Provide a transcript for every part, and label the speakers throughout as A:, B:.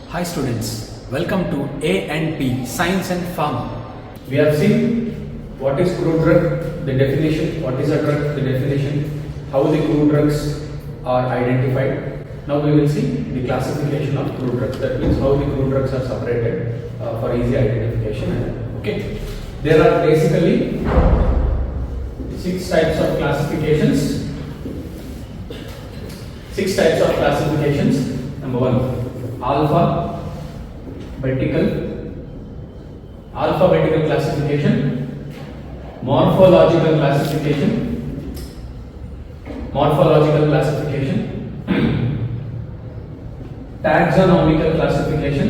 A: Hi students, welcome to A&P Science and Pharma. We have seen what is crude drug, the definition, what is a drug, the definition, how the crude drugs are identified. Now we will see the classification of crude drugs. That means how the crude drugs are separated for easy identification. Okay, there are basically 6 types of classifications. 6 types of classifications. Number 1. Alphabetical classification, morphological classification, taxonomical classification,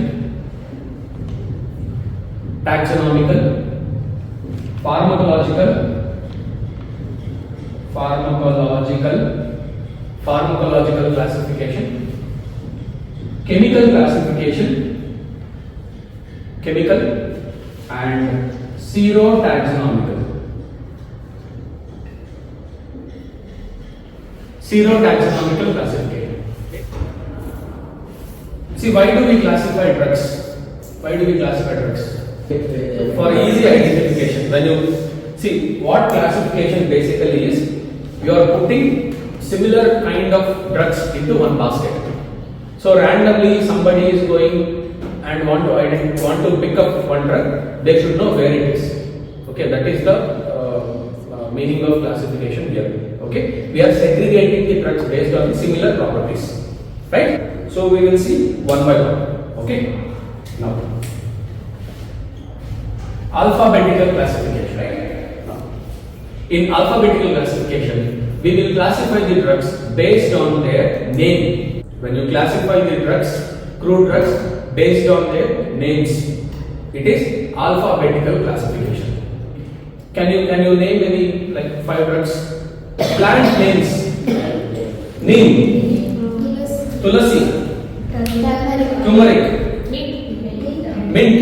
A: pharmacological classification, chemical classification, and serotaxonomical classification. See, why do we classify drugs? For easy identification. When you see what classification basically is, you are putting similar kind of drugs into one basket. So randomly somebody is going and want to pick up one drug, they should know where it is. Okay, that is the meaning of classification here. Okay, we are segregating the drugs based on similar properties, right? So we will see one by one. Okay, now alphabetical classification, right? Now, in alphabetical classification, we will classify the drugs based on their name. When you classify the drugs, crude drugs, based on their names, it is alphabetical classification. Can you name any like 5 drugs? Plant names. Neem, tulasi, turmeric, mint,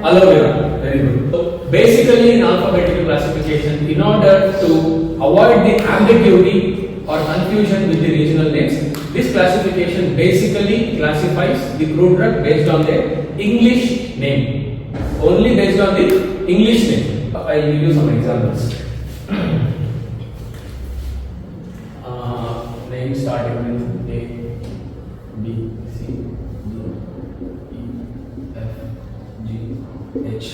A: aloe vera. Very good. So basically, in alphabetical classification, in order to avoid the ambiguity or confusion with the regional names, this classification basically classifies the crude drug based on their English name. Only based on the English name. I will give you some examples. Name starting with A, B, C, D, E, F, G, H.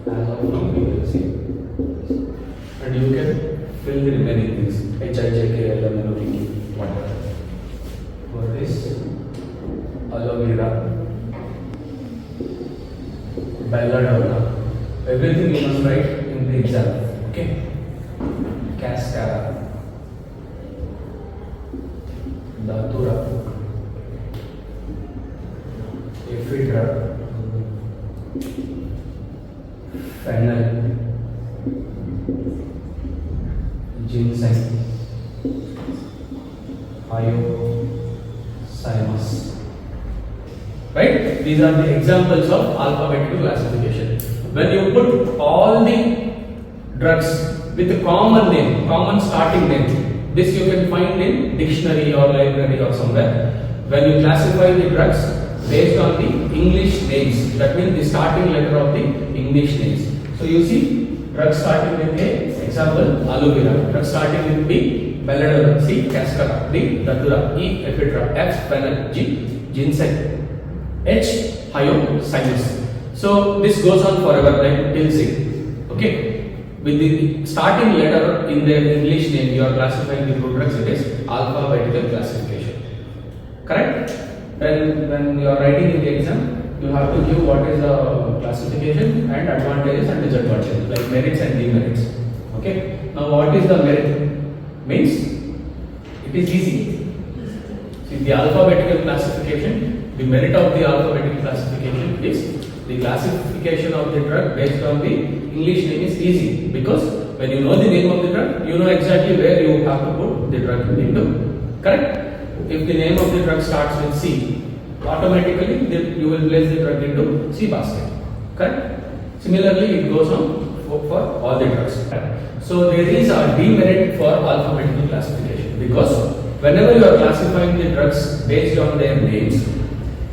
A: As of now, we will see. And you can fill the remaining things. H, I, J, K, L, M, N, O, P, Q, whatever. What is aloe vera, belladonna? Everything you must write in the exam. Okay. Cascara, datura, ephedra, fennel, ginseng, Thymus. Right? These are the examples of alphabetical classification. When you put all the drugs with a common name, common starting name, this you can find in dictionary or library or somewhere. When you classify the drugs based on the English names, that means the starting letter of the English names. So you see, drugs starting with A, example, aloe vera. Drugs starting with B, belladonna. C, cascara. D, datura. E, ephedra. F, fennel. G, ginseng. H, Thymus. So this goes on forever, like till Z. Okay. With the starting letter in their English name, you are classifying the crude drugs. It is alphabetical classification. Correct? Then when you are writing in the exam, you have to give what is the classification and advantages and disadvantages, like merits and demerits. Okay. Now what is the merit? Means it is easy. See, the alphabetical classification, the merit of the alphabetical classification is the classification of the drug based on the English name is easy, because when you know the name of the drug, you know exactly where you have to put the drug into. Correct? If the name of the drug starts with C, automatically you will place the drug into C basket. Correct? Similarly, it goes on for all the drugs. So there is a demerit for alphabetical classification, because whenever you are classifying the drugs based on their names,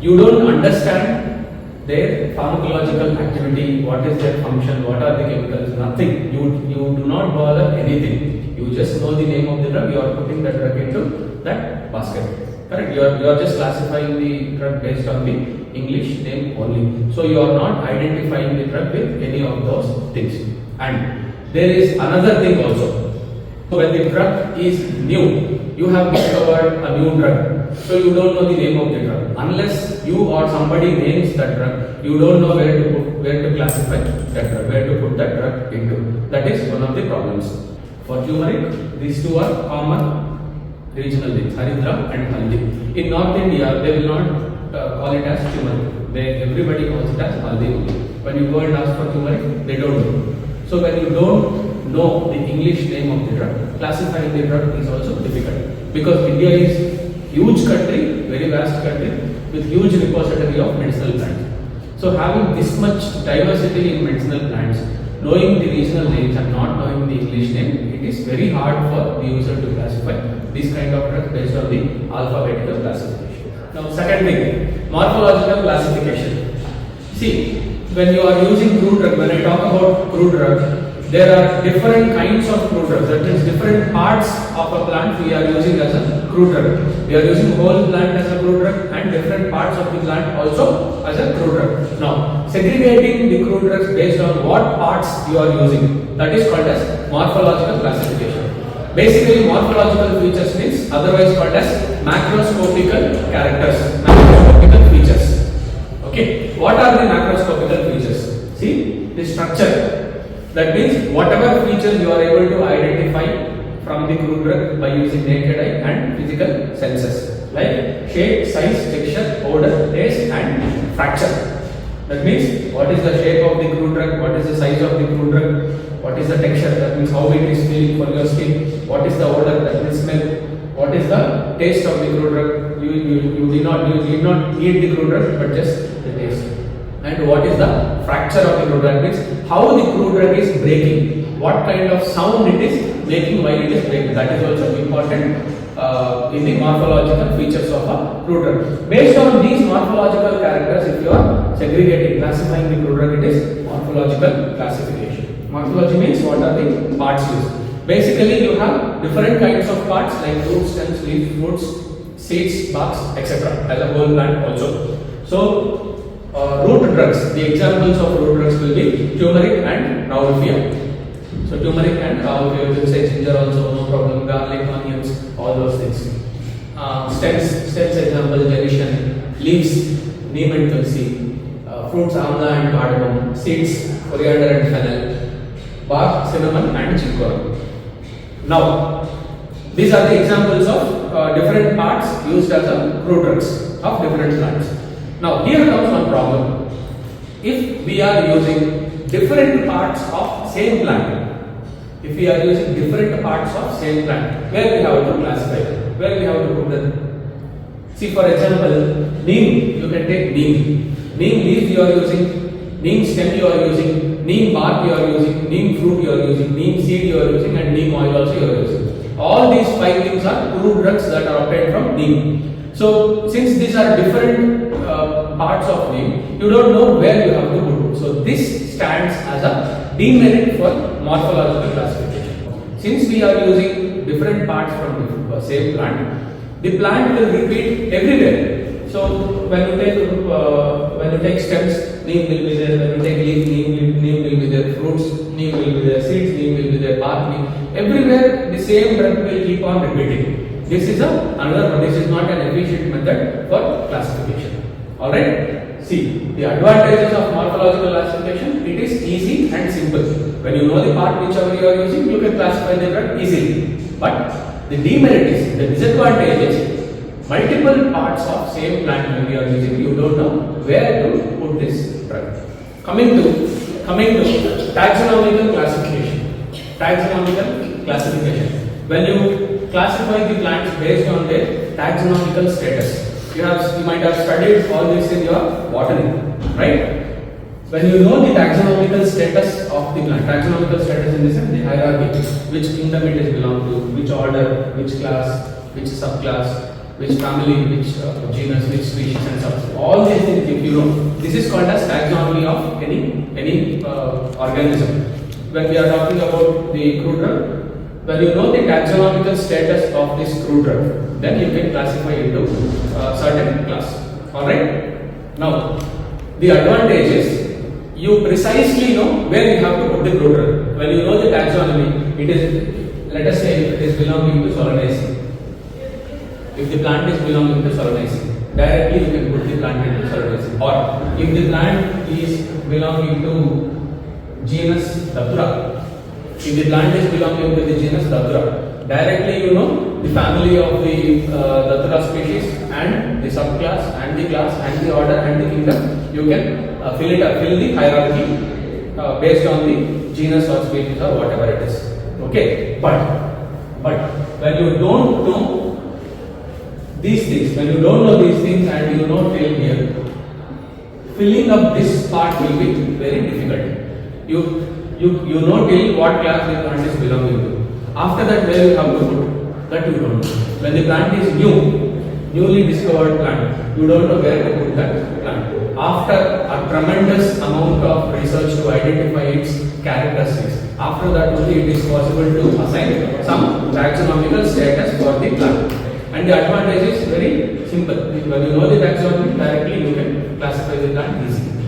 A: You don't understand their pharmacological activity, what is their function, what are the chemicals, nothing. You do not bother anything. You just know the name of the drug, you are putting that drug into that basket. Correct? You are just classifying the drug based on the English name only. So you are not identifying the drug with any of those things. And there is another thing also. When the drug is new, you have discovered a new drug, so you don't know the name of the drug. Unless you or somebody names that drug, you don't know where to classify that drug, where to put that drug into. That is one of the problems. For turmeric, these two are common regional names, Haridra and Haldi. In North India, they will not call it as turmeric. Everybody calls it as Haldi only. When you go and ask for turmeric, they don't know. So when you don't know the English name of the drug, classifying the drug is also difficult. Because India is huge country, very vast country with huge repository of medicinal plants. So having this much diversity in medicinal plants, knowing the regional names and not knowing the English name, it is very hard for the user to classify these kind of drugs based on the alphabetical classification. Now second thing, morphological classification. See, when you are using crude drug, when I talk about crude drug, there are different kinds of crude drugs. That means different parts of a plant we are using as a crude drug. We are using whole plant as a crude drug and different parts of the plant also as a crude drug. Now, segregating the crude drugs based on what parts you are using, that is called as morphological classification. Basically, morphological features means otherwise called as macroscopical characters, macroscopical features. Okay, what are the macroscopical features? See, the structure. That means whatever features you are able to identify from the crude drug by using naked eye and physical senses, like shape, size, texture, odor, taste and fracture. That means what is the shape of the crude drug, what is the size of the crude drug, what is the texture, that means how it is feeling for your skin, what is the odor, that means smell, what is the taste of the crude drug, you did not eat the crude drug but just the taste. And what is the fracture of the crude drug, means how the crude drug is breaking, what kind of sound it is making while it is breaking. That is also important in the morphological features of a crude drug. Based on these morphological characters, if you are segregating, classifying the crude drug, it is morphological classification. Morphology means what are the parts used. Basically, you have different kinds of parts like roots, stems, leaves, fruits, seeds, barks, etc. as a whole plant also. So, root drugs, the examples of root drugs will be turmeric and raufia. So turmeric and raufia, will say ginger also, no problem, garlic, onions, all those things. Stems example, gentian, leaves, neem and tulsi, fruits, amla and cardamom, seeds, coriander and fennel, bark, cinnamon and chicory. Now, these are the examples of different parts used as a crude drugs of different plants. Now here comes one problem. If we are using different parts of same plant, if we are using different parts of same plant, where we have to classify them, where we have to put them. See, for example, neem, you can take neem. Neem leaf you are using, neem stem you are using, neem bark you are using, neem fruit you are using, neem seed you are using and neem oil also you are using. All these 5 things are crude drugs that are obtained from neem. So, since these are different parts of neem, you don't know where you have to put. So, this stands as a demerit for morphological classification. Since we are using different parts from the same plant, the plant will repeat everywhere. So, when you take stems, neem will be there. When you take leaf, neem will be there. Fruits, neem will be there. Seeds, neem will be there. Bark, neem. Everywhere, the same drug will keep on repeating. This is another one. This is not an efficient method for classification. Alright? See, the advantages of morphological classification, it is easy and simple. When you know the part whichever you are using, you can classify the drug easily. But the demerit is, the disadvantage is, multiple parts of same plant when we are using, you don't know where to put this drug. Coming to taxonomical classification. Taxonomical classification. When you classify the plants based on their taxonomical status. You might have studied all this in your botany, right? When you know the taxonomical status of the plant, taxonomical status in the sense, the hierarchy, which kingdom it is belong to, which order, which class, which subclass, which family, which genus, which species and subspecies. all these things if you know, this is called as taxonomy of any organism. When we are talking about the crude drug, when you know the taxonomical status of this crude drug, then you can classify into certain class. Alright? Now, the advantage is you precisely know where you have to put the crude drug. When you know the taxonomy, it is, let us say it is belonging to Solanaceae. If the plant is belonging to Solanaceae, directly you can put the plant into Solanaceae. Or if the plant is belonging to genus Datura, if the plant is belonging to the genus Datura, directly you know the family of the Datura species and the subclass and the class and the order and the kingdom. You can fill the hierarchy based on the genus or species or whatever it is. Okay, but when you don't know these things, when you don't know these things and you know till here, filling up this part will be very difficult. You know till what class the plant is belonging to. After that, where you have to put, that you don't know. When the plant is newly discovered plant, you don't know where to put that plant. After a tremendous amount of research to identify its characteristics, after that only it is possible to assign some taxonomical status for the plant. And the advantage is very simple. When you know the taxonomy, directly you can classify the plant easily.